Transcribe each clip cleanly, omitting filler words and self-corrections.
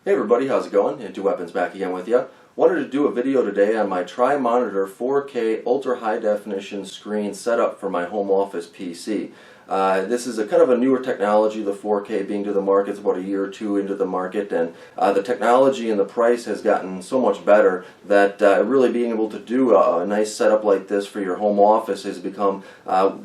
Hey everybody, how's it going? IntoWeapons back again with you. Wanted to do a video today on my Tri-Monitor 4K ultra high definition screen setup for my home office PC. This is a kind of a newer technology, the 4K being to the market. It's about a year or two into the market, and the technology and the price has gotten so much better that really being able to do a nice setup like this for your home office has become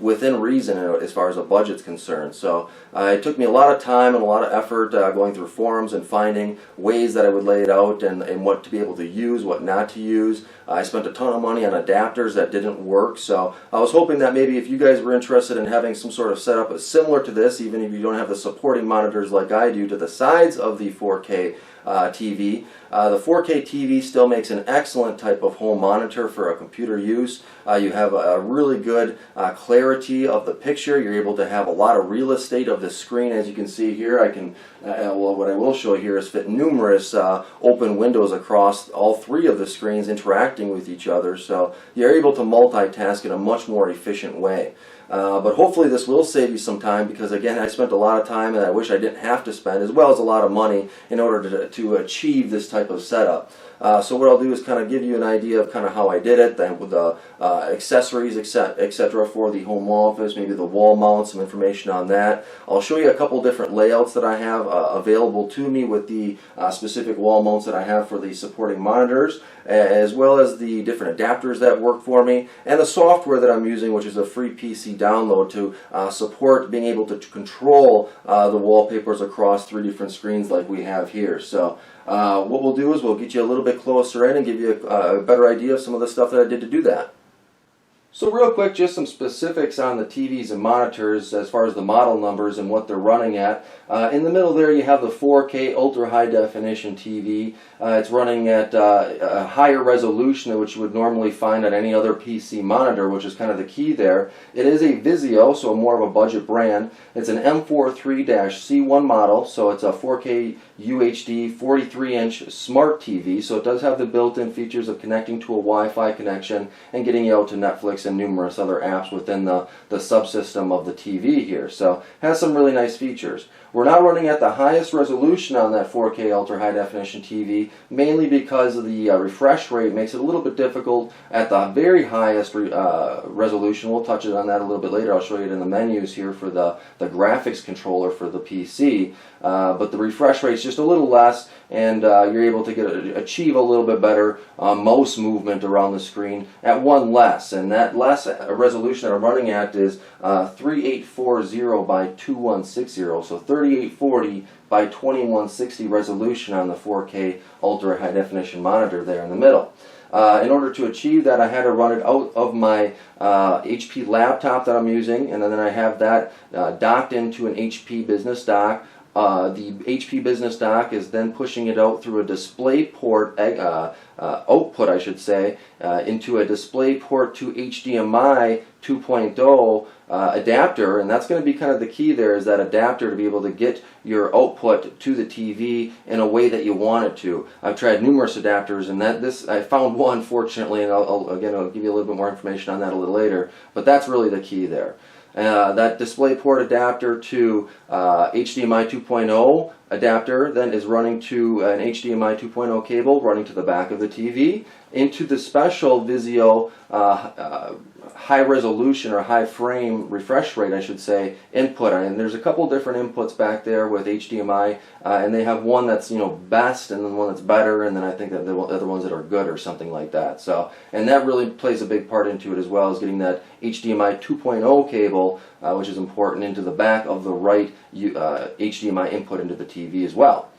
within reason as far as a budget's concerned. So it took me a lot of time and a lot of effort going through forums and finding ways that I would lay it out and what to be able to use, what not to use. I spent a ton of money on adapters that didn't work, so I was hoping that maybe if you guys were interested in having some sort of setup similar to this, even if you don't have the supporting monitors like I do to the sides of the 4K TV. The 4K TV still makes an excellent type of home monitor for a computer use. You have a really good clarity of the picture. You're able to have a lot of real estate of the screen. As you can see here, I can, well, what I will show here is fit numerous open windows across all three of the screens interacting with each other, so you're able to multitask in a much more efficient way. But hopefully this will save you some time, because again, I spent a lot of time and I wish I didn't have to spend, as well as a lot of money, in order to achieve this type of setup. So what I'll do is kind of give you an idea of kind of how I did it, then with the accessories, etc. for the home office, maybe the wall mount, some information on that. I'll show you a couple different layouts that I have available to me with the specific wall mounts that I have for the supporting monitors, as well as the different adapters that work for me, and the software that I'm using, which is a free PC download to support being able to control the wallpapers across three different screens like we have here. So what we'll do is we'll get you a little bit closer in and give you a better idea of some of the stuff that I did to do that. So real quick, just some specifics on the TVs and monitors as far as the model numbers and what they're running at. In the middle there you have the 4K ultra high definition TV. It's running at a higher resolution than what you would normally find on any other PC monitor, which is kind of the key there. It is a Vizio, so more of a budget brand. It's an M43-C1 model, so it's a 4K UHD 43-inch Smart TV, so it does have the built-in features of connecting to a Wi-Fi connection and getting you out to Netflix and numerous other apps within the subsystem of the TV here. So it has some really nice features. We're not running at the highest resolution on that 4K ultra high definition TV, mainly because of the refresh rate makes it a little bit difficult at the very highest resolution. We'll touch on that a little bit later. I'll show you it in the menus here for the graphics controller for the PC. But the refresh rate is just a little less, and you're able to achieve a little bit better mouse movement around the screen at one less. And that less resolution that I'm running at is 3840 by 2160, so 3840 by 2160 resolution on the 4K ultra high definition monitor there in the middle. In order to achieve that, I had to run it out of my HP laptop that I'm using, and then I have that docked into an HP business dock. The HP business dock is then pushing it out through a DisplayPort output, I should say, into a DisplayPort to HDMI 2.0 adapter, and that's going to be kind of the key there, is that adapter to be able to get your output to the TV in a way that you want it to. I've tried numerous adapters, and I found one, fortunately, and I'll give you a little bit more information on that a little later, but that's really the key there. That DisplayPort adapter to HDMI 2.0 adapter then is running to an HDMI 2.0 cable running to the back of the TV into the special Vizio high resolution or high frame refresh rate, I should say, input. And there's a couple different inputs back there with HDMI, and they have one that's best, and then one that's better, and then I think that the other ones that are good or something like that. So, and that really plays a big part into it, as well as getting that HDMI 2.0 cable, which is important, into the back of the right HDMI input into the TV as well.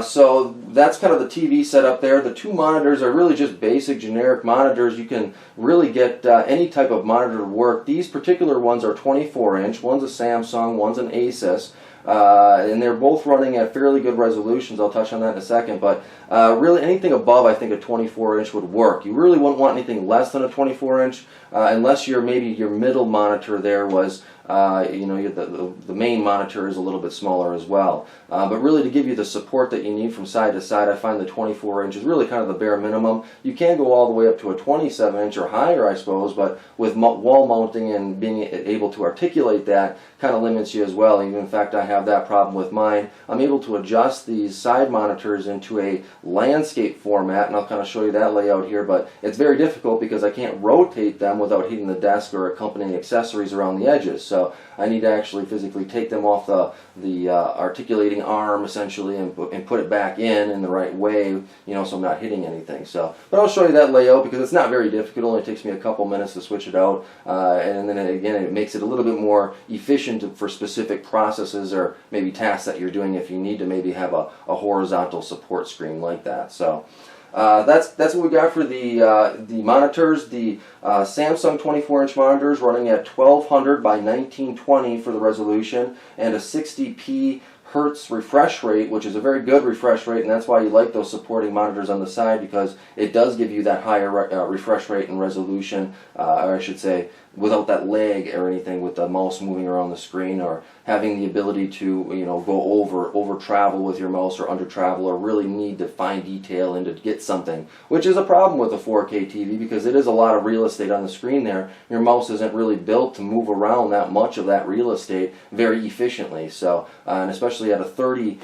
So that's kind of the TV setup there. The two monitors are really just basic generic monitors. You can really get any type of monitor to work. These particular ones are 24-inch. One's a Samsung, one's an Asus. And they're both running at fairly good resolutions. I'll touch on that in a second, but really anything above, I think, a 24-inch would work. You really wouldn't want anything less than a 24-inch. unless maybe your middle monitor there was the main monitor is a little bit smaller as well. But really, to give you the support that you need from side to side, I find the 24 inch is really kind of the bare minimum. You can go all the way up to a 27 inch or higher, I suppose, but with wall mounting and being able to articulate that kind of limits you as well. Even in fact, I have that problem with mine. I'm able to adjust these side monitors into a landscape format, and I'll kind of show you that layout here, but it's very difficult because I can't rotate them without hitting the desk or accompanying accessories around the edges. So I need to actually physically take them off the articulating arm essentially and put it back in the right way, so I'm not hitting anything. So, but I'll show you that layout because it's not very difficult. It only takes me a couple minutes to switch it out, and then again it makes it a little bit more efficient for specific processes or maybe tasks that you're doing if you need to maybe have a horizontal support screen like that. So. That's what we got for the monitors. The Samsung 24-inch monitors running at 1200 by 1920 for the resolution and a 60p hertz refresh rate, which is a very good refresh rate, and that's why you like those supporting monitors on the side, because it does give you that higher refresh rate and resolution, or I should say, without that lag or anything with the mouse moving around the screen, or having the ability to go over travel with your mouse or under travel, or really need to find detail and to get something, which is a problem with a 4K TV because it is a lot of real estate on the screen there. Your mouse isn't really built to move around that much of that real estate very efficiently. So and especially at a 30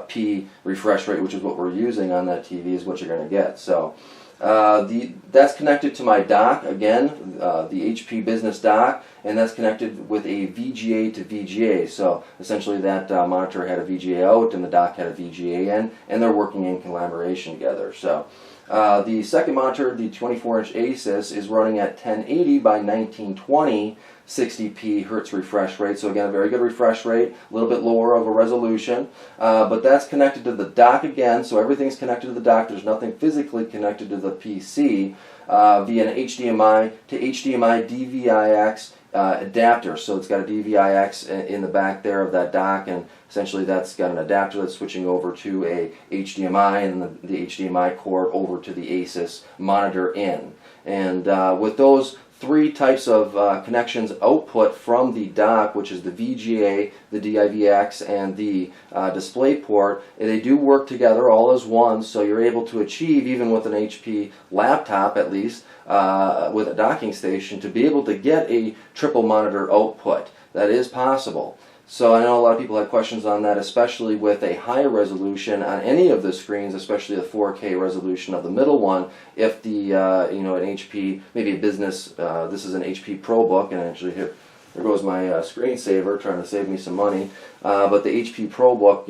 p refresh rate, which is what we're using on that TV, is what you're going to get. So that's connected to my dock, again, the HP Business dock, and that's connected with a VGA to VGA. So essentially that monitor had a VGA out and the dock had a VGA in, and they're working in collaboration together. So the second monitor, the 24-inch Asus, is running at 1080 by 1920 60p hertz refresh rate. So again, a very good refresh rate, a little bit lower of a resolution, but that's connected to the dock again. So everything's connected to the dock. There's nothing physically connected to the PC via an HDMI to HDMI DIVX adapter. So it's got a DIVX in the back there of that dock, and essentially that's got an adapter that's switching over to a HDMI, and the HDMI cord over to the Asus monitor in. And with those three types of connections output from the dock, which is the VGA, the DIVX, and the DisplayPort, they do work together all as one, so you're able to achieve, even with an HP laptop at least, with a docking station, to be able to get a triple monitor output. That is possible. So I know a lot of people have questions on that, especially with a higher resolution on any of the screens, especially the 4K resolution of the middle one. If the an HP, maybe a business, this is an HP ProBook, and actually here goes my screensaver, trying to save me some money. But the HP ProBook,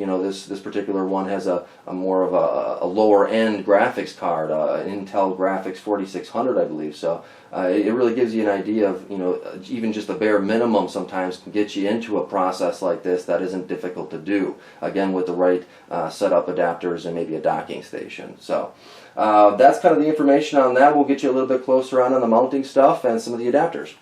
this particular one has a more of a lower end graphics card, an Intel Graphics 4600, I believe. So it really gives you an idea of, even just the bare minimum sometimes can get you into a process like this that isn't difficult to do. Again, with the right setup adapters and maybe a docking station. So that's kind of the information on that. We'll get you a little bit closer on the mounting stuff and some of the adapters.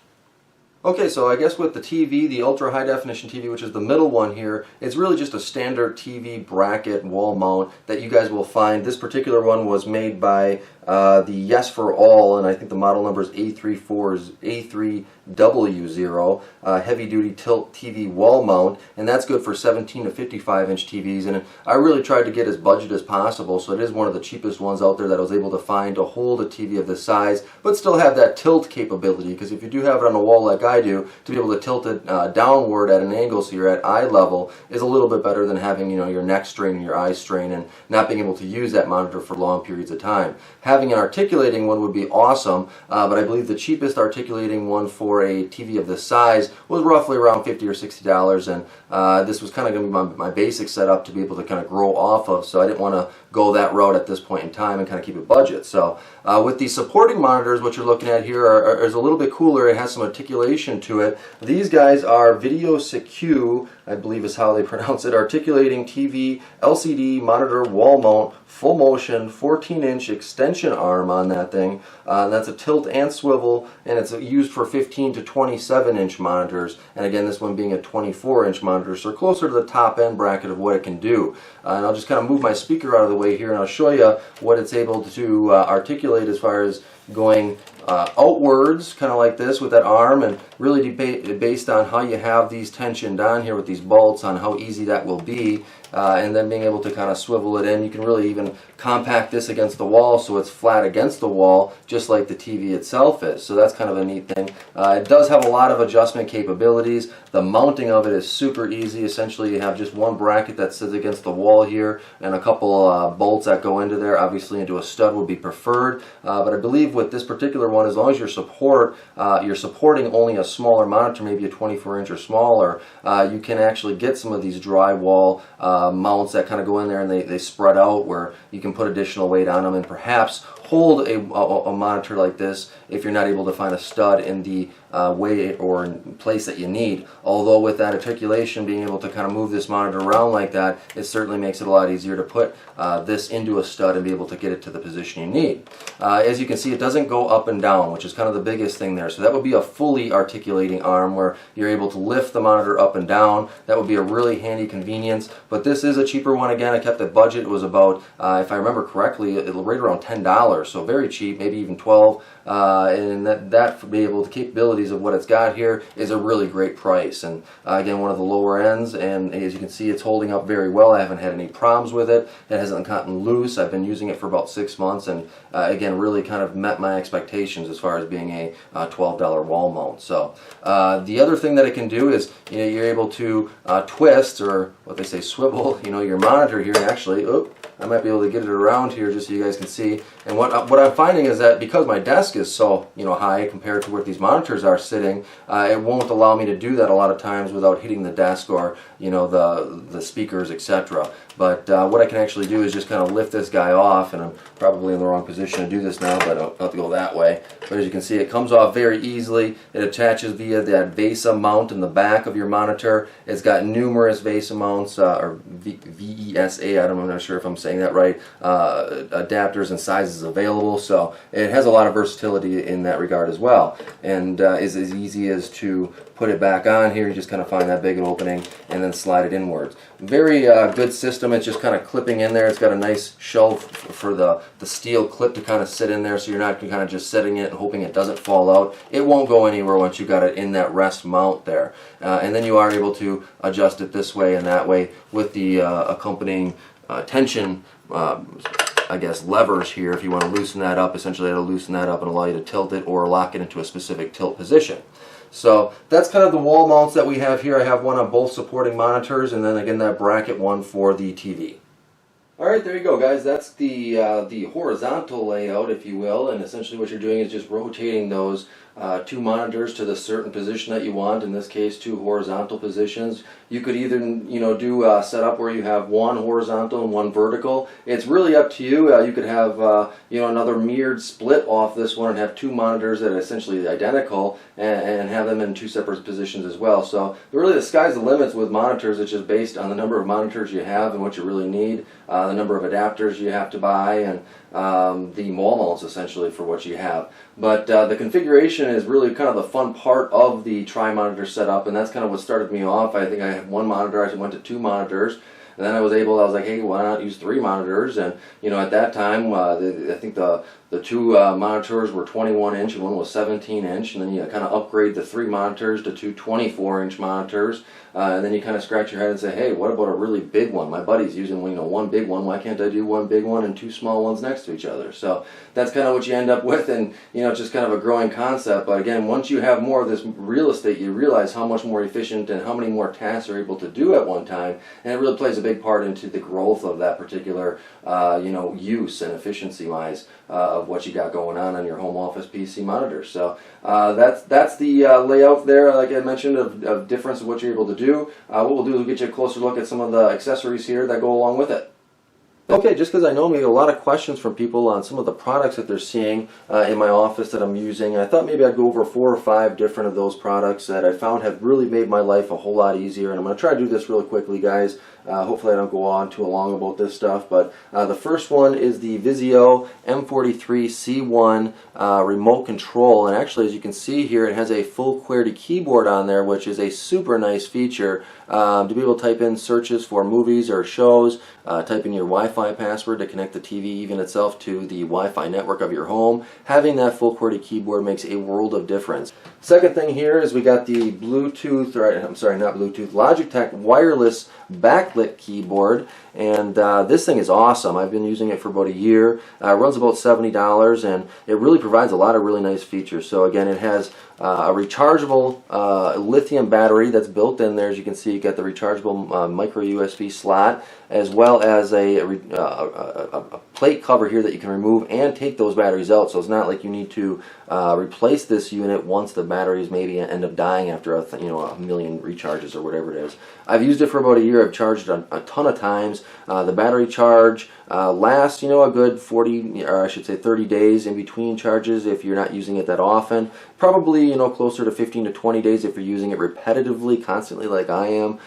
Okay, so I guess with the TV, the ultra high definition TV, which is the middle one here, it's really just a standard TV bracket wall mount that you guys will find. This particular one was made by the Yes for All, and I think the model number is A3W0, heavy duty tilt TV wall mount, and that's good for 17 to 55 inch TVs. And I really tried to get as budget as possible, so it is one of the cheapest ones out there that I was able to find to hold a TV of this size, but still have that tilt capability, because if you do have it on a wall like I do, to be able to tilt it downward at an angle so you're at eye level is a little bit better than having your neck strain and your eye strain and not being able to use that monitor for long periods of time. Having an articulating one would be awesome, but I believe the cheapest articulating one for a TV of this size was roughly around $50 or $60, and this was kind of going to be my basic setup to be able to kind of grow off of, so I didn't want to go that route at this point in time and kind of keep it budget. So with the supporting monitors, what you're looking at here is a little bit cooler. It has some articulation to it. These guys are Video Secu, I believe is how they pronounce it, articulating TV LCD monitor wall mount, full motion, 14-inch extension arm on that thing. That's a tilt and swivel, and it's used for 15 to 27-inch monitors. And again, this one being a 24-inch monitor, so closer to the top end bracket of what it can do. And I'll just kind of move my speaker out of the way here, and I'll show you what it's able to articulate as far as going outwards, kind of like this with that arm, and really based on how you have these tensioned on here with these bolts on how easy that will be, and then being able to kind of swivel it in. You can really even compact this against the wall so it's flat against the wall, just like the TV itself is. So that's kind of a neat thing. It does have a lot of adjustment capabilities. The mounting of it is super easy. Essentially, you have just one bracket that sits against the wall here and a couple bolts that go into there. Obviously, into a stud would be preferred, but I believe with this particular one, as long as you're supporting only a smaller monitor, maybe a 24-inch or smaller, you can actually get some of these drywall mounts that kind of go in there, and they spread out where you can put additional weight on them and perhaps hold a monitor like this if you're not able to find a stud in the way or place that you need. Although with that articulation, being able to kind of move this monitor around like that, it certainly makes it a lot easier to put this into a stud and be able to get it to the position you need. As you can see, it doesn't go up and down, which is kind of the biggest thing there. So that would be a fully articulating arm where you're able to lift the monitor up and down. That would be a really handy convenience. But this is a cheaper one. Again, I kept the budget. It was about, if I remember correctly, right around $10. So very cheap, maybe even $12. And that for be able, the capabilities of what it's got here is a really great price. And again, one of the lower ends, and as you can see, it's holding up very well. I haven't had any problems with it. It hasn't gotten loose. I've been using it for about 6 months, and again, really kind of met my expectations as far as being a $12 wall mount. So the other thing that it can do is, you're able to twist, or what they say, swivel, your monitor here. And actually, I might be able to get it around here just so you guys can see. And what I'm finding is that because my desk is so high compared to where these monitors are sitting, it won't allow me to do that a lot of times without hitting the desk or the speakers, etc. But what I can actually do is just kind of lift this guy off, and I'm probably in the wrong position to do this now, but I'll have to go that way. But as you can see, it comes off very easily. It attaches via that VESA mount in the back of your monitor. It's got numerous VESA mounts, or VESA, I'm not sure if I'm saying that right, adapters and sizes available. So it has a lot of versatility in that regard as well, and is as easy as to put it back on here. You just kind of find that big opening and then slide it inwards. Very good system. It's just kind of clipping in there. It's got a nice shelf for the steel clip to kind of sit in there, so you're not kind of just setting it and hoping it doesn't fall out. It won't go anywhere once you got it in that rest mount there. And then you are able to adjust it this way and that way with the accompanying tension I guess, levers here. If you want to loosen that up, essentially it'll loosen that up and allow you to tilt it or lock it into a specific tilt position. So that's kind of the wall mounts that we have here. I have one on both supporting monitors, and then again that bracket one for the TV. Alright, there you go, guys. That's the horizontal layout, if you will, and essentially what you're doing is just rotating those two monitors to the certain position that you want. In this case, two horizontal positions. You could either do a setup where you have one horizontal and one vertical. It's really up to you. You could have another mirrored split off this one and have two monitors that are essentially identical and have them in two separate positions as well. So really the sky's the limit with monitors. It's just based on the number of monitors you have and what you really need, the number of adapters you have to buy, and the wall mounts essentially for what you have. But the configuration is really kind of the fun part of the Tri-Monitor setup, and that's kind of what started me off. I think I had one monitor, I went to two monitors, and then I was like, hey, why not use three monitors? And at that time, I think the two monitors were 21-inch and one was 17-inch, and then you kind of upgrade the three monitors to two 24-inch monitors, and then you kind of scratch your head and say, hey, what about a really big one? My buddy's using one big one. Why can't I do one big one and two small ones next to each other? So that's kind of what you end up with, and it's just kind of a growing concept. But again, once you have more of this real estate, you realize how much more efficient and how many more tasks you're able to do at one time, and it really plays a big part into the growth of that particular use and efficiency-wise of what you got going on your home office PC monitor. So that's the layout there, like I mentioned, of difference of what you're able to do. What we'll do is get you a closer look at some of the accessories here that go along with it. Okay, just because I know we get a lot of questions from people on some of the products that they're seeing in my office that I'm using, I thought maybe I'd go over 4 or 5 different of those products that I found have really made my life a whole lot easier. And I'm going to try to do this really quickly, guys. Hopefully I don't go on too long about this stuff, but the first one is the Vizio M43-C1 remote control, and actually, as you can see here, it has a full QWERTY keyboard on there, which is a super nice feature to be able to type in searches for movies or shows, type in your Wi-Fi password to connect the TV even itself to the Wi-Fi network of your home. Having that full QWERTY keyboard makes a world of difference. Second thing here is we got the Bluetooth, or I'm sorry, not Bluetooth, Logitech wireless backlit keyboard, and this thing is awesome. I've been using it for about a year. It runs about $70, and it really provides a lot of really nice features. So again, it has a rechargeable lithium battery that's built in there. As you can see, you got the rechargeable micro USB slot, as well as a plate cover here that you can remove and take those batteries out. So it's not like you need to replace this unit once the batteries maybe end up dying after a million recharges or whatever it is. I've used it for about a year. I've charged it a ton of times. The battery charge lasts, a good 40, or I should say 30 days in between charges if you're not using it that often. Probably, closer to 15 to 20 days if you're using it repetitively, constantly like I am.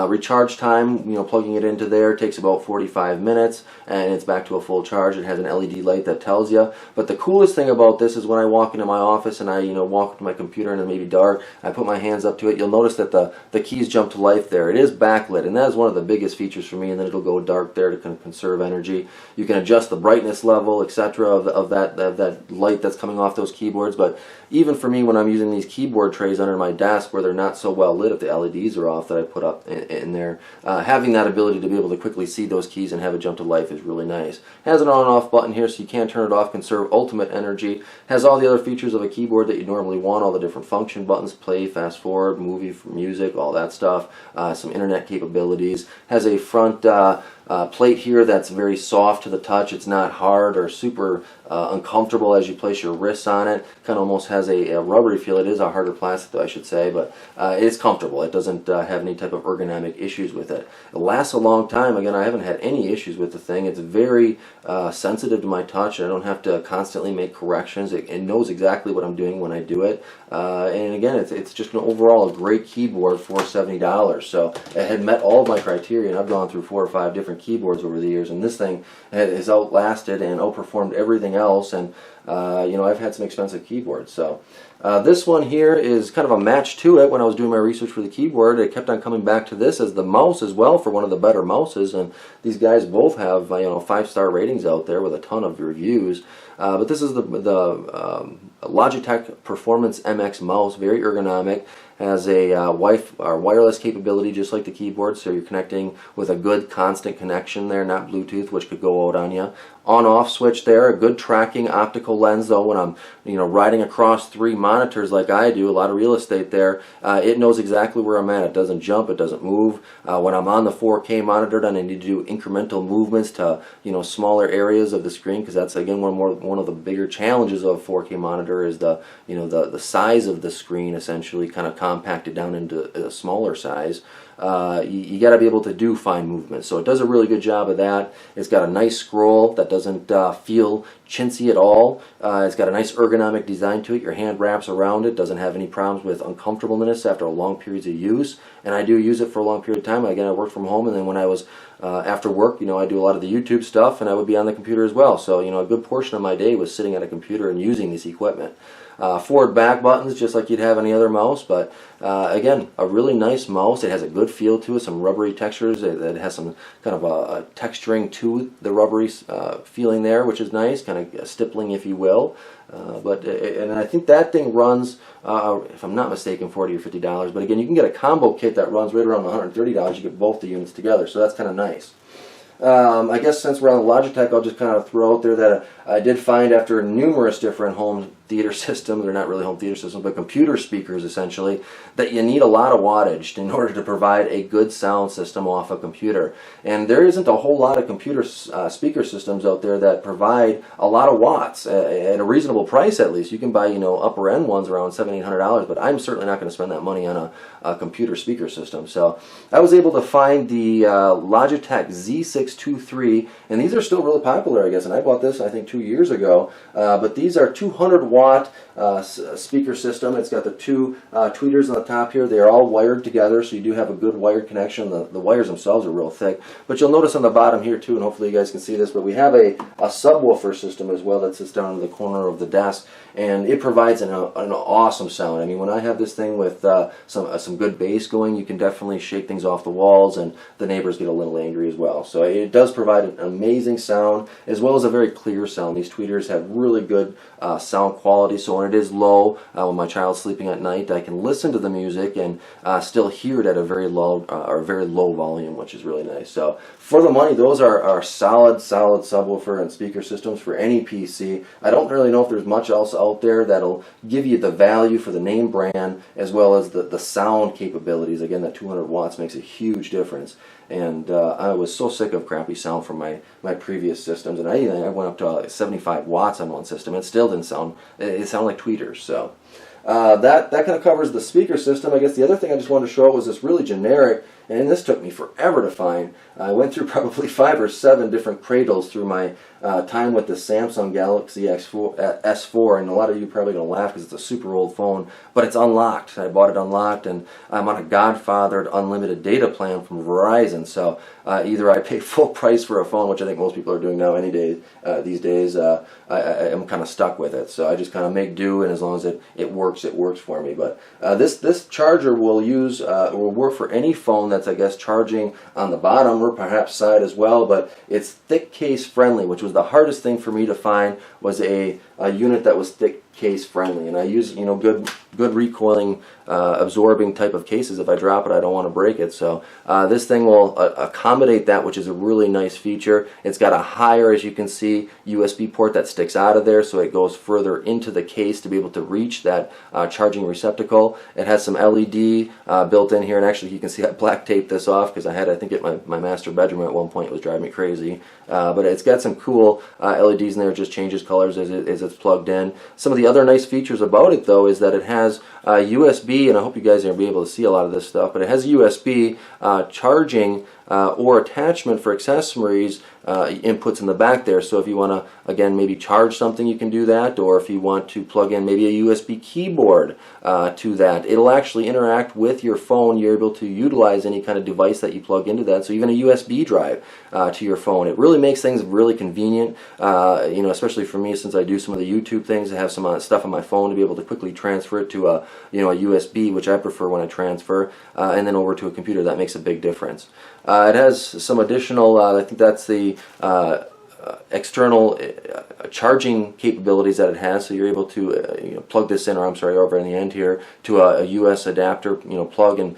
Recharge time, plugging it into there takes about 45 minutes, and it's back to a full charge. It has an LED light that tells you. But the coolest thing about this is when I walk into my office and I, walk to my computer and it may be dark, I put my hands up to it, you'll notice that the keys jump to life there. It is backlit, and that is one of the biggest features for me, and then it'll go dark there to conserve energy. You can adjust the brightness level, etc. of that light that's coming off those keyboards, but even for me when I'm using these keyboard trays under my desk where they're not so well lit if the LEDs are off that I put up in there, having that ability to be able to quickly see those keys and have it jump to life is really nice. It has an on and off button here so you can turn it off, conserve ultimate energy. Has all the other features of a keyboard that you normally want, all the different function buttons, play, fast forward, movie, music, all that stuff, some internet capabilities. Has a front plate here that's very soft to the touch. It's not hard or super uncomfortable as you place your wrists on it. Kind of almost has a rubbery feel. It is a harder plastic though, I should say, but it's comfortable. It doesn't have any type of ergonomic issues with it. It lasts a long time. Again, I haven't had any issues with the thing. It's very sensitive to my touch. I don't have to constantly make corrections. It knows exactly what I'm doing when I do it. And again, it's just an overall a great keyboard for $70. So it had met all of my criteria, and I've gone through 4 or 5 different keyboards over the years, and this thing has outlasted and outperformed everything else. And I've had some expensive keyboards. So this one here is kind of a match to it. When I was doing my research for the keyboard, it kept on coming back to this as the mouse as well for one of the better mouses, and these guys both have 5-star ratings out there with a ton of reviews. But this is the Logitech Performance MX mouse, very ergonomic. Has a wireless capability just like the keyboard, so you're connecting with a good constant connection there, not Bluetooth, which could go out on you. On-off switch there, a good tracking optical lens though. When I'm riding across 3 monitors like I do, a lot of real estate there, it knows exactly where I'm at. It doesn't jump, it doesn't move. When I'm on the 4K monitor, then I need to do incremental movements to smaller areas of the screen, because that's again one of the bigger challenges of a 4K monitor is the size of the screen, essentially kind of compacted down into a smaller size. You got to be able to do fine movements, so it does a really good job of that. It's got a nice scroll that doesn't feel chintzy at all. It's got a nice ergonomic design to it. Your hand wraps around it, doesn't have any problems with uncomfortableness after long periods of use, and I do use it for a long period of time. Again, I work from home, and then when I was after work, I do a lot of the YouTube stuff, and I would be on the computer as well. So a good portion of my day was sitting at a computer and using this equipment. Forward back buttons just like you'd have any other mouse, but again, a really nice mouse. It has a good feel to it, some rubbery textures. It has some kind of a texturing to the rubbery feeling there, which is nice, kind of stippling if you will. And I think that thing runs, if I'm not mistaken, $40 or $50. But again, you can get a combo kit that runs right around $130. You get both the units together, so that's kind of nice. I guess since we're on Logitech, I'll just kind of throw out there that I did find after numerous different home theater systems, they're not really home theater systems, but computer speakers essentially, that you need a lot of wattage in order to provide a good sound system off a computer. And there isn't a whole lot of computer speaker systems out there that provide a lot of watts at a reasonable price at least. You can buy, upper end ones around $700, $800, but I'm certainly not going to spend that money on a computer speaker system. So I was able to find the Logitech Z623, and these are still really popular, I guess, and I bought this I think 2 2 years ago. But these are 200-watt speaker system. It's got the two tweeters on the top here. They are all wired together, so you do have a good wired connection. The wires themselves are real thick. But you'll notice on the bottom here too, and hopefully you guys can see this, but we have a subwoofer system as well that sits down in the corner of the desk, and it provides an awesome sound. I mean, when I have this thing with some good bass going, you can definitely shake things off the walls, and the neighbors get a little angry as well. So it does provide an amazing sound as well as a very clear sound. These tweeters have really good sound quality, so when it is low, when my child's sleeping at night, I can listen to the music and still hear it at a very low volume, which is really nice. So for the money, those are solid subwoofer and speaker systems for any PC. I don't really know if there's much else out there that'll give you the value for the name brand as well as the sound capabilities. Again, that 200 watts makes a huge difference. And I was so sick of crappy sound from my previous systems, and I went up to 75 watts on one system. It still didn't sound, it sounded like tweeters. So that kind of covers the speaker system. I guess the other thing I just wanted to show was this really generic, and this took me forever to find. I went through probably 5 or 7 different cradles through my time with the Samsung Galaxy S4, and a lot of you are probably going to laugh because it's a super old phone, but it's unlocked. I bought it unlocked, and I'm on a godfathered unlimited data plan from Verizon, so either I pay full price for a phone, which I think most people are doing now these days, I'm kind of stuck with it, so I just kind of make do, and as long as it works for me. But this charger will work for any phone that's, I guess, charging on the bottom or perhaps side as well, but it's thick case friendly, which was the hardest thing for me to find, was a unit that was thick case friendly. And I use good recoiling absorbing type of cases. If I drop it, I don't want to break it. So this thing will accommodate that, which is a really nice feature. It's got a higher, as you can see, USB port that sticks out of there, so it goes further into the case to be able to reach that charging receptacle. It has some LED built in here, and actually you can see I black taped this off because I had, I think, at my master bedroom at one point. It was driving me crazy. But it's got some cool LEDs in there. It just changes colors as it's plugged in. Some of the other nice features about it, though, is that it has USB, and I hope you guys are going to be able to see a lot of this stuff, but it has USB charging or attachment for accessories inputs in the back there. So if you want to, again, maybe charge something, you can do that, or if you want to plug in maybe a USB keyboard to that, it'll actually interact with your phone. You're able to utilize any kind of device that you plug into that, so even a USB drive to your phone. It really makes things really convenient, especially for me, since I do some of the YouTube things. I have some stuff on my phone to be able to quickly transfer it to a USB, which I prefer when I transfer, and then over to a computer. That makes a big difference. It has some additional, I think that's the external charging capabilities that it has, so you're able to plug this in, or I'm sorry, over in the end here, to a US adapter, plug and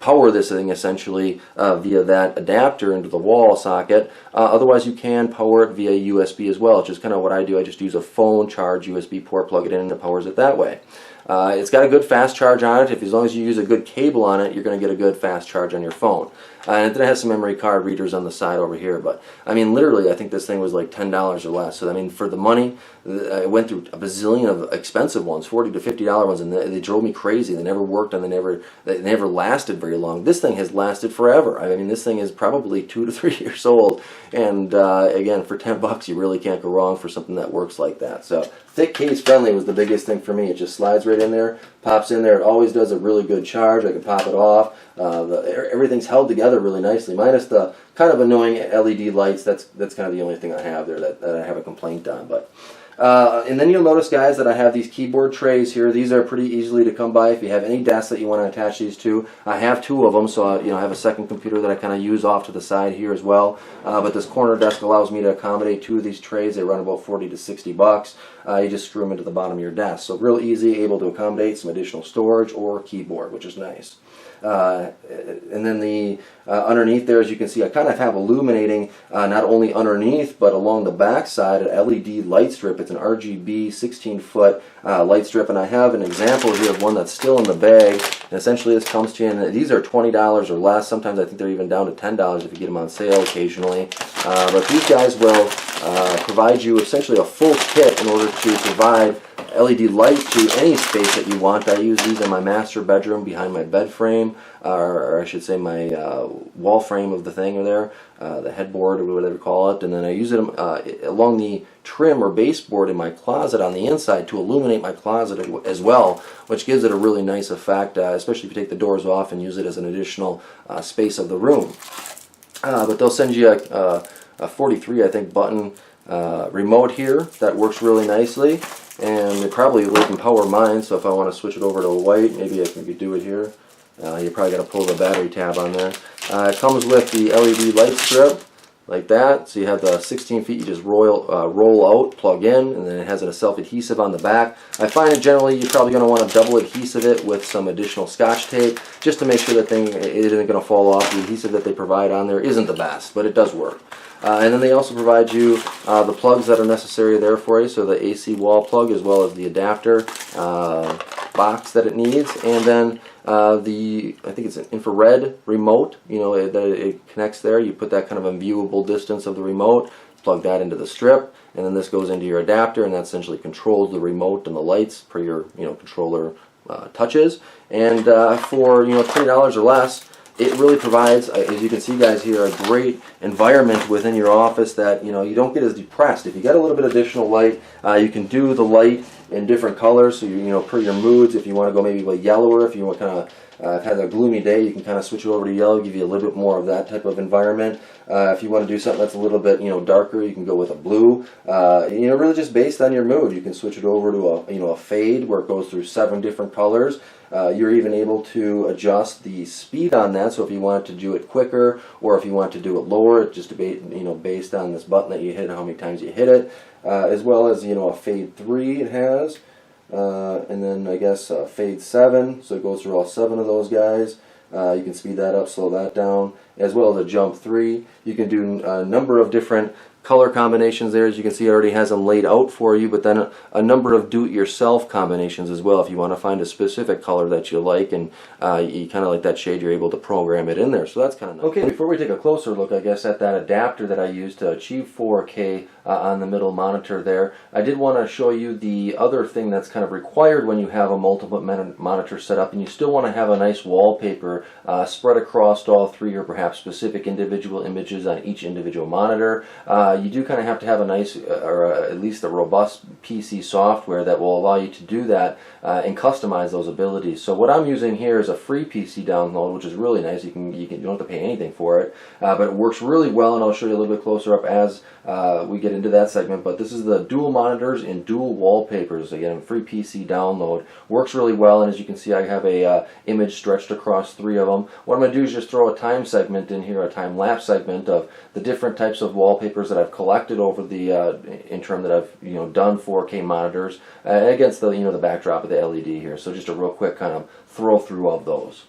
power this thing essentially via that adapter into the wall socket. Otherwise, you can power it via USB as well, which is kind of what I do. I just use a phone charge USB port, plug it in, and it powers it that way. It's got a good fast charge on it. As long as you use a good cable on it, you're going to get a good fast charge on your phone. And then it has some memory card readers on the side over here. But I mean, literally, I think this thing was like $10 or less. So I mean, for the money, I went through a bazillion of expensive ones, $40 to $50 ones, and they drove me crazy. They never worked, and they never lasted very long. This thing has lasted forever. I mean, this thing is probably 2 to 3 years old. And again, for $10, you really can't go wrong for something that works like that. So thick case friendly was the biggest thing for me. It just slides right in there, pops in there. It always does a really good charge. I can pop it off. Everything's held together really nicely, minus the kind of annoying LED lights. That's kind of the only thing I have there that I have a complaint on. But and then you'll notice, guys, that I have these keyboard trays here. These are pretty easily to come by if you have any desks that you want to attach these to. I have 2 of them, so I have a second computer that I kind of use off to the side here as well. But this corner desk allows me to accommodate 2 of these trays. They run about 40 to 60 bucks. You just screw them into the bottom of your desk. So real easy, able to accommodate some additional storage or keyboard, which is nice. And then the underneath there, as you can see, I kind of have illuminating not only underneath but along the back side an LED light strip. It's an RGB 16-foot light strip, and I have an example here of one that's still in the bag. And essentially this comes to you, and these are $20 or less. Sometimes I think they're even down to $10 if you get them on sale occasionally. But these guys will provide you essentially a full kit in order to provide LED light to any space that you want. I use these in my master bedroom behind my bed frame, or I should say my wall frame of the thing there, the headboard or whatever you call it, and then I use it along the trim or baseboard in my closet on the inside to illuminate my closet as well, which gives it a really nice effect, especially if you take the doors off and use it as an additional space of the room. But they'll send you a 43, I think, button remote here that works really nicely, and it probably can power mine. So if I want to switch it over to white, maybe I can do it here. You probably got to pull the battery tab on there. It comes with the LED light strip like that. So you have the 16 feet. You just roll out, plug in, and then it has a self-adhesive on the back. I find it generally you're probably going to want to double adhesive it with some additional Scotch tape just to make sure that thing isn't going to fall off. The adhesive that they provide on there isn't the best, but it does work. And then they also provide you the plugs that are necessary there for you, so the AC wall plug as well as the adapter box that it needs, and then I think it's an infrared remote, you know, that it connects there. You put that kind of unviewable distance of the remote, plug that into the strip, and then this goes into your adapter, and that essentially controls the remote and the lights per your controller touches. And for $20 or less, it really provides, as you can see guys here, a great environment within your office that you don't get as depressed. If you got a little bit additional light, you can do the light in different colors, so per your moods. If you want to go maybe with yellower, if you want kind of have a gloomy day, you can kind of switch it over to yellow, give you a little bit more of that type of environment. If you want to do something that's a little bit darker, you can go with a blue. Really just based on your mood. You can switch it over to a fade where it goes through 7 different colors. You're even able to adjust the speed on that, so if you want to do it quicker or if you want to do it lower, just based on this button that you hit and how many times you hit it, as well as a fade 3 it has, and then I guess fade 7, so it goes through all 7 of those guys. You can speed that up, slow that down, as well as a jump 3. You can do a number of different color combinations there. As you can see, it already has them laid out for you, but then a number of do-it-yourself combinations as well. If you want to find a specific color that you like and you kind of like that shade, you're able to program it in there, so that's kind of nice. Okay, before we take a closer look, I guess, at that adapter that I used to achieve 4K on the middle monitor there, I did want to show you the other thing that's kind of required when you have a multiple monitor set up and you still want to have a nice wallpaper spread across all 3 or perhaps specific individual images on each individual monitor. You do kind of have to have a nice, or at least a robust PC software that will allow you to do that and customize those abilities. So what I'm using here is a free PC download, which is really nice. You don't have to pay anything for it, but it works really well, and I'll show you a little bit closer up as we get into that segment. But this is the dual monitors and dual wallpapers. Again, free PC download. Works really well, and as you can see, I have a image stretched across 3 of them. What I'm going to do is just throw a time segment in here, a time lapse segment of the different types of wallpapers that I've collected over the interim that I've done 4K monitors against the the backdrop of the LED here. So just a real quick kind of throw through of those.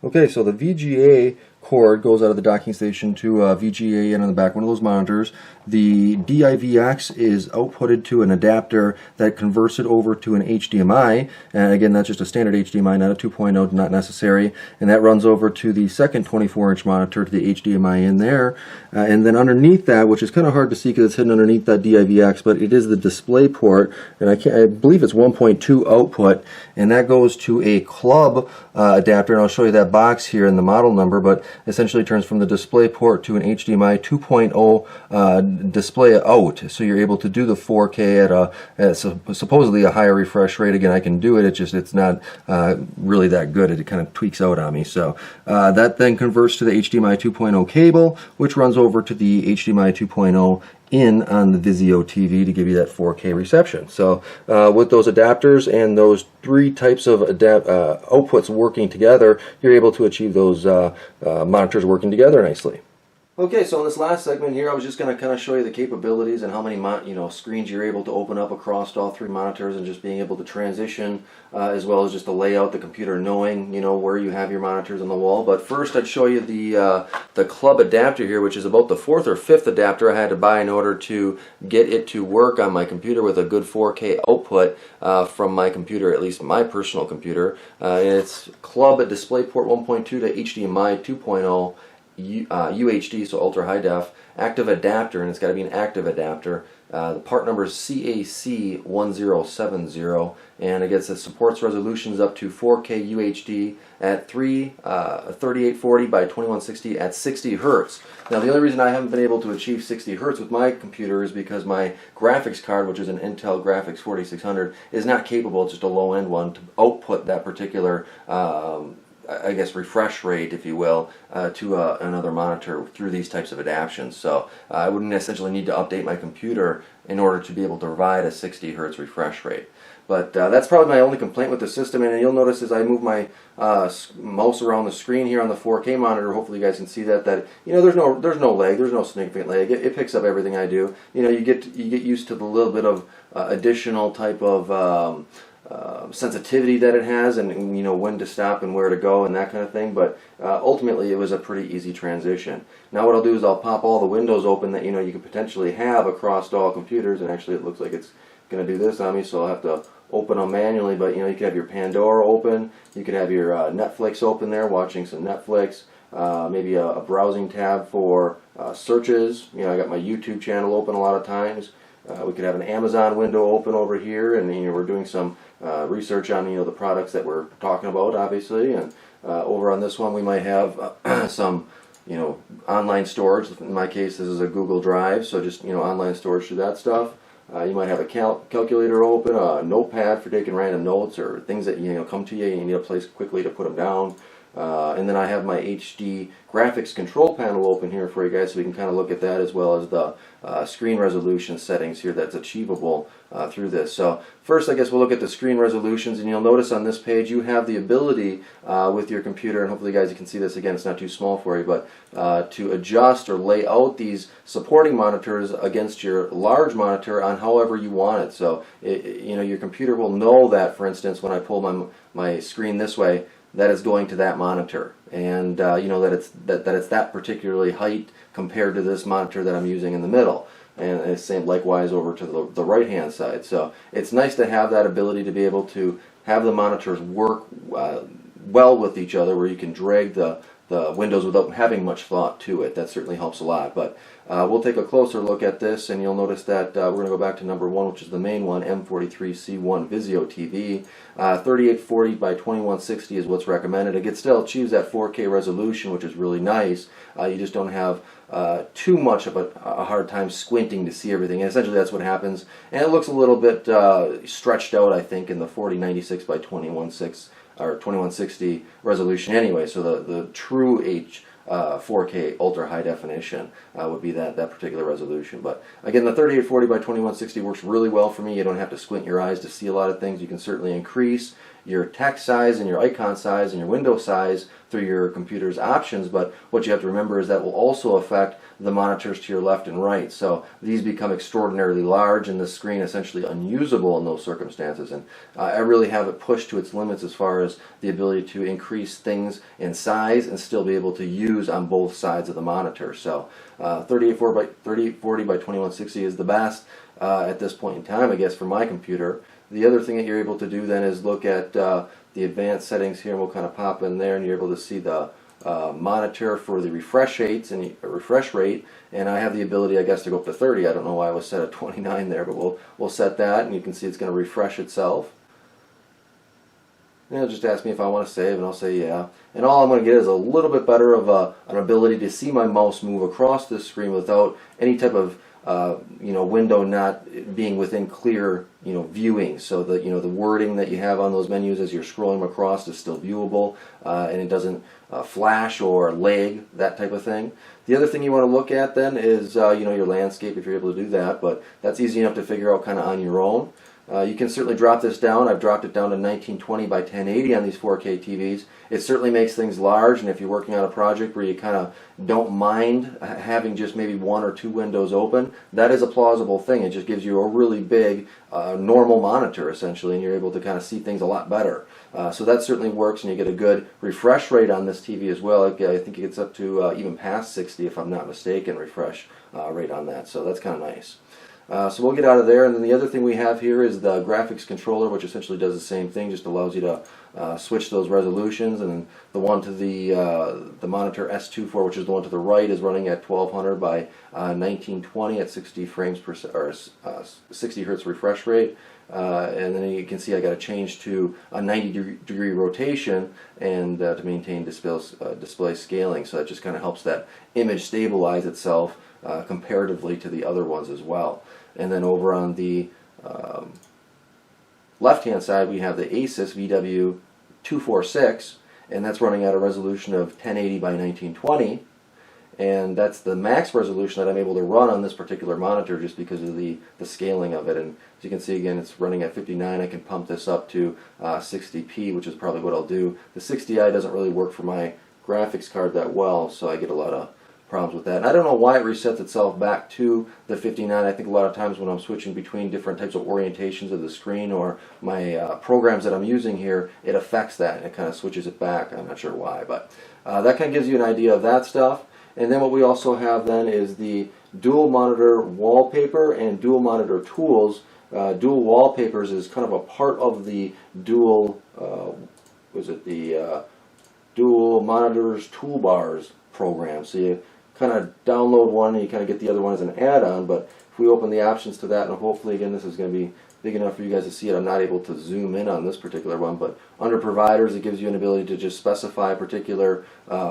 Okay, so the VGA cord goes out of the docking station to a VGA in on the back one of those monitors. The DIVX is outputted to an adapter that converts it over to an HDMI, and again that's just a standard HDMI, not a 2.0, not necessary, and that runs over to the second 24-inch monitor to the HDMI in there, and then underneath that, which is kind of hard to see because it's hidden underneath that DIVX, but it is the DisplayPort, and I believe it's 1.2 output, and that goes to a club adapter, and I'll show you that box here in the model number, but essentially turns from the DisplayPort to an HDMI 2.0 display out, so you're able to do the 4K at supposedly a higher refresh rate. Again, I can do it, it's not really that good. It kind of tweaks out on me. So that then converts to the HDMI 2.0 cable, which runs over to the HDMI 2.0 in on the Vizio TV to give you that 4K reception. So with those adapters and those three types of outputs working together, you're able to achieve those monitors working together nicely. Okay, so in this last segment here, I was just going to kind of show you the capabilities and how many screens you're able to open up across all three monitors, and just being able to transition, as well as just the layout, the computer knowing where you have your monitors on the wall. But first, I'd show you the club adapter here, which is about the fourth or fifth adapter I had to buy in order to get it to work on my computer with a good 4K output from my computer, at least my personal computer. And it's club at DisplayPort 1.2 to HDMI 2.0. UHD, so ultra high def, active adapter, and it's got to be an active adapter. The part number is CAC1070, and it supports resolutions up to 4K UHD at 3840 by 2160 at 60 Hertz. Now, the only reason I haven't been able to achieve 60 Hertz with my computer is because my graphics card, which is an Intel Graphics 4600, is not capable, it's just a low-end one, to output that particular I guess refresh rate, if you will, to another monitor through these types of adaptions. So I wouldn't essentially need to update my computer in order to be able to provide a 60 Hertz refresh rate. But that's probably my only complaint with the system, and you'll notice as I move my mouse around the screen here on the 4K monitor, hopefully you guys can see that there's no lag, there's no significant lag. It picks up everything I do. You get used to the little bit of additional type of sensitivity that it has, and when to stop and where to go and that kind of thing, but ultimately it was a pretty easy transition. Now what I'll do is I'll pop all the windows open that you could potentially have across all computers, and actually it looks like it's going to do this on me, so I'll have to open them manually, but you could have your Pandora open, you could have your Netflix open there, watching some Netflix, maybe a browsing tab for searches. I got my YouTube channel open a lot of times. We could have an Amazon window open over here, and we're doing some research on the products that we're talking about, obviously. And over on this one, we might have some online storage. In my case, this is a Google Drive, so just online storage through that stuff. You might have a calculator open, a notepad for taking random notes or things that come to you and you need a place quickly to put them down. And then I have my HD graphics control panel open here for you guys, so we can kind of look at that, as well as the screen resolution settings here that's achievable through this. So first, I guess we'll look at the screen resolutions, and you'll notice on this page you have the ability with your computer, and hopefully guys you can see this again, it's not too small for you, but to adjust or lay out these supporting monitors against your large monitor on however you want it. So your computer will know that, for instance, when I pull my screen this way, that is going to that monitor, and that it's that particularly height compared to this monitor that I'm using in the middle, and it's same likewise over to the right hand side. So it's nice to have that ability to be able to have the monitors work well with each other, where you can drag the windows without having much thought to it. That certainly helps a lot. But we'll take a closer look at this, and you'll notice that we're going to go back to number one, which is the main one, M43-C1 Vizio TV. 3840 by 2160 is what's recommended. It still achieves that 4K resolution, which is really nice. You just don't have too much of a hard time squinting to see everything. And essentially that's what happens. And it looks a little bit stretched out, I think, in the 4096 by 2160 or 2160 resolution anyway. So the true 4K ultra high definition would be that particular resolution. But again, the 3840 by 2160 works really well for me. You don't have to squint your eyes to see a lot of things. You can certainly increase your text size and your icon size and your window size through your computer's options, but what you have to remember is that will also affect the monitors to your left and right. So these become extraordinarily large and the screen essentially unusable in those circumstances. And I really have it pushed to its limits as far as the ability to increase things in size and still be able to use on both sides of the monitor. So 3840 by 2160 is the best at this point in time, I guess, for my computer. The other thing that you're able to do then is look at the advanced settings here, and we'll kind of pop in there, and you're able to see the monitor for the refresh rate, and I have the ability, I guess, to go up to 30. I don't know why I was set at 29 there, but we'll set that, and you can see it's going to refresh itself. And it'll just ask me if I want to save, and I'll say yeah. And all I'm going to get is a little bit better of an ability to see my mouse move across this screen without any type of window not being within clear viewing, so that the wording that you have on those menus as you're scrolling across is still viewable, and it doesn't flash or lag, that type of thing. The other thing you want to look at then is your landscape, if you're able to do that, but that's easy enough to figure out kind of on your own. You can certainly drop this down. I've dropped it down to 1920 by 1080 on these 4K TVs. It certainly makes things large, and if you're working on a project where you kind of don't mind having just maybe one or two windows open, that is a plausible thing. It just gives you a really big normal monitor essentially, and you're able to kind of see things a lot better. So that certainly works, and you get a good refresh rate on this TV as well. I think it gets up to even past 60 if I'm not mistaken, refresh rate on that. So that's kind of nice. So we'll get out of there, and then the other thing we have here is the graphics controller, which essentially does the same thing, just allows you to switch those resolutions. And the one to the monitor S24, which is the one to the right, is running at 1200 by 1920 at 60 frames per or 60 hertz refresh rate. And then you can see I got to change to a 90-degree rotation and to maintain display scaling. So that just kind of helps that image stabilize itself comparatively to the other ones as well. And then over on the left-hand side, we have the Asus VW246, and that's running at a resolution of 1080 by 1920. And that's the max resolution that I'm able to run on this particular monitor just because of the scaling of it. And as you can see, again, it's running at 59. I can pump this up to 60p, which is probably what I'll do. The 60i doesn't really work for my graphics card that well, so I get a lot of problems with that. And I don't know why it resets itself back to the 59. I think a lot of times when I'm switching between different types of orientations of the screen or my programs that I'm using here, it affects that and it kind of switches it back. I'm not sure why, but that kind of gives you an idea of that stuff. And then what we also have then is the dual monitor wallpaper and dual monitor tools. Dual wallpapers is kind of a part of the dual, dual monitors toolbars program. So you kind of download one and you kind of get the other one as an add-on, but if we open the options to that, and hopefully again this is going to be big enough for you guys to see it. I'm not able to zoom in on this particular one, but under providers it gives you an ability to just specify a particular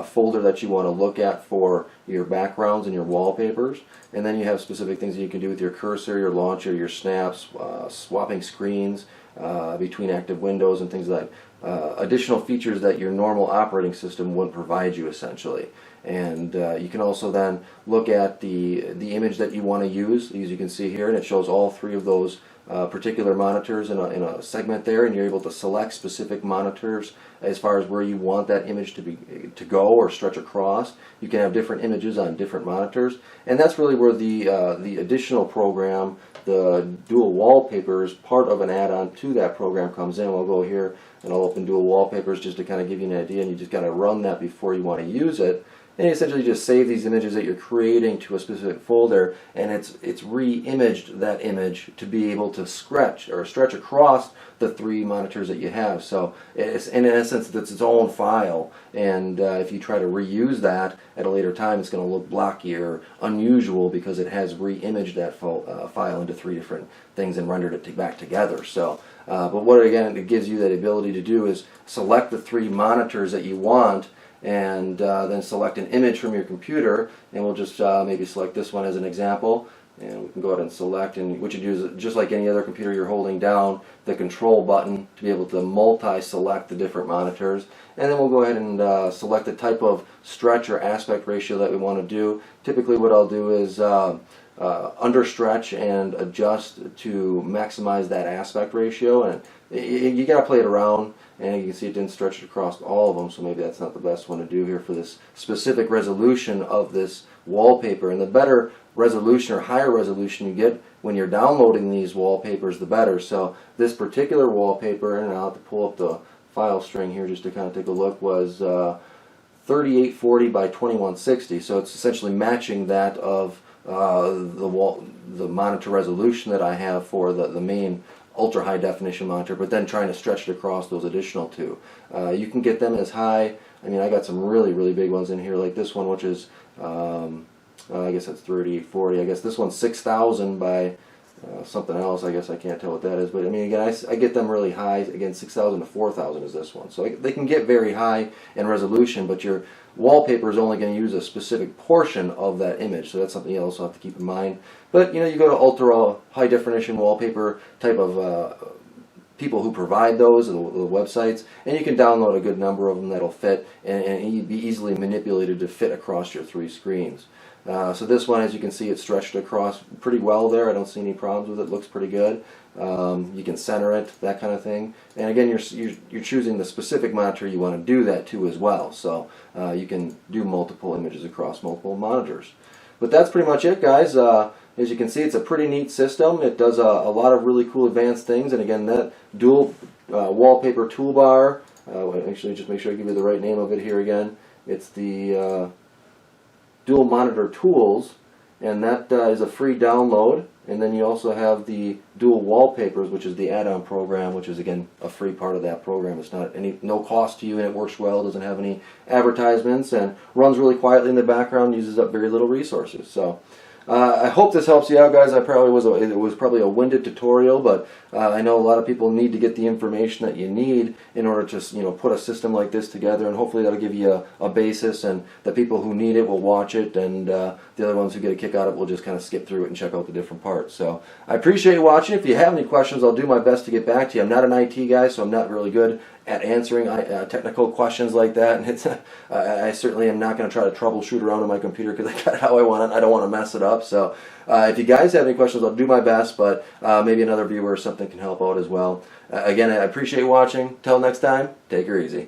folder that you want to look at for your backgrounds and your wallpapers, and then you have specific things that you can do with your cursor, your launcher, your snaps, swapping screens between active windows and things like additional features that your normal operating system wouldn't provide you essentially. And you can also then look at the image that you want to use, as you can see here, and it shows all three of those particular monitors in a segment there, and you're able to select specific monitors as far as where you want that image to go or stretch across. You can have different images on different monitors, and that's really where the additional program, the dual wallpapers, part of an add-on to that program comes in. We'll go here and I'll open dual wallpapers just to kind of give you an idea, and you just got to run that before you want to use it. And you essentially just save these images that you're creating to a specific folder, and it's re-imaged that image to be able to stretch across the three monitors that you have. So it's, in essence, it's its own file, and if you try to reuse that at a later time, it's going to look blocky or unusual because it has re-imaged that file into three different things and rendered it back together. So, but what again it gives you that ability to do is select the three monitors that you want, and then select an image from your computer, and we'll just maybe select this one as an example, and we can go ahead and select, and what you do is just like any other computer, you're holding down the control button to be able to multi-select the different monitors, and then we'll go ahead and select the type of stretch or aspect ratio that we want to do. Typically what I'll do is understretch and adjust to maximize that aspect ratio, and you got to play it around. And you can see it didn't stretch it across all of them, so maybe that's not the best one to do here for this specific resolution of this wallpaper. And the better resolution or higher resolution you get when you're downloading these wallpapers, the better. So this particular wallpaper, and I'll have to pull up the file string here just to kind of take a look, was 3840 by 2160. So it's essentially matching that of the monitor resolution that I have for the main ultra high definition monitor, but then trying to stretch it across those additional two. You can get them as high, I mean, I got some really big ones in here, like this one, which is I guess that's 3840. I guess this one's 6,000 by something else. I guess I can't tell what that is, but I mean, again, I get them really high. Again, 6,000 to 4,000 is this one, so they can get very high in resolution, but your wallpaper is only going to use a specific portion of that image, so that's something you also have to keep in mind. But you know, you go to ultra high definition wallpaper type of people who provide those, the websites, and you can download a good number of them that'll fit and be easily manipulated to fit across your three screens. So this one, as you can see, it's stretched across pretty well there. I don't see any problems with it. It looks pretty good. You can center it, that kind of thing. And again, you're choosing the specific monitor you want to do that to as well. So you can do multiple images across multiple monitors. But that's pretty much it, guys. As you can see, it's a pretty neat system. It does a lot of really cool advanced things. And again, that dual wallpaper toolbar, actually just make sure I give you the right name of it here again. It's the Dual Monitor Tools, and that is a free download. And then you also have the Dual Wallpapers, which is the add-on program, which is again a free part of that program. It's not no cost to you, and it works well. Doesn't have any advertisements, and runs really quietly in the background. Uses up very little resources. So I hope this helps you out, guys. It was probably a winded tutorial, but I know a lot of people need to get the information that you need in order to put a system like this together, and hopefully that'll give you a basis, and the people who need it will watch it, and the other ones who get a kick out of it will just kind of skip through it and check out the different parts. So I appreciate you watching. If you have any questions, I'll do my best to get back to you. I'm not an IT guy, so I'm not really good at answering technical questions like that, and I certainly am not going to try to troubleshoot around on my computer because I got it how I want it. I don't want to mess it up. So if you guys have any questions, I'll do my best, but maybe another viewer or something can help out as well. Again, I appreciate you watching. Till next time, take her easy.